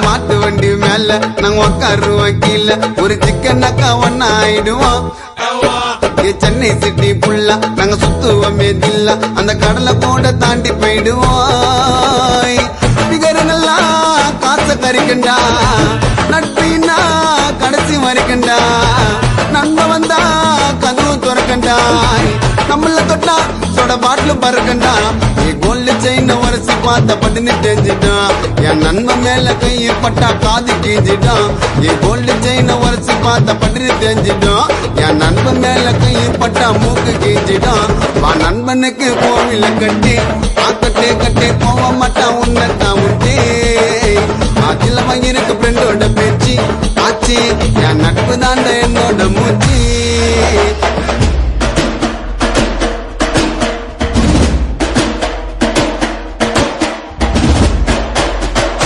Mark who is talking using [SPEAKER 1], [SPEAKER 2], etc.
[SPEAKER 1] மாட்டு வண்டி மேல நாங்க உக்காருவோம் கீழே ஒரு சிக்கனாக்கா ஒன்னா ஆயிடுவோம் சென்னை சிட்டி புல்லா நாங்க சுத்துவோமே தில்லா அந்த கடலை கூட தாண்டி போயிடுவோம் பிகருங்களா காசை கறிக்கண்டா நட்பின்னா கடைசி வரைக்கண்டா நன்மை வந்தா கதவு துறக்கண்டா நம்மள தொட்டா சொட பாட்டில் பறக்கண்டா நீ கோல்டு செயின் வரசி பார்த்த பட்டுன்னு தெரிஞ்சிட்டான் என் நன்மை மேல கையை பட்டா காது கீஞ்சிட்டான் நீ கோல்டு செயின் வரசி பார்த்த பட்டுன்னு தெரிஞ்சிட்டான் என் நண்பன் மேல கையை பட்டா மூக்கு கீஞ்சிட்டான் வா நண்பனுக்கு கோவில கட்டி கட்டே கட்டே போக மாட்டான் உன்னட்டா உண்டே அதில் மயிறு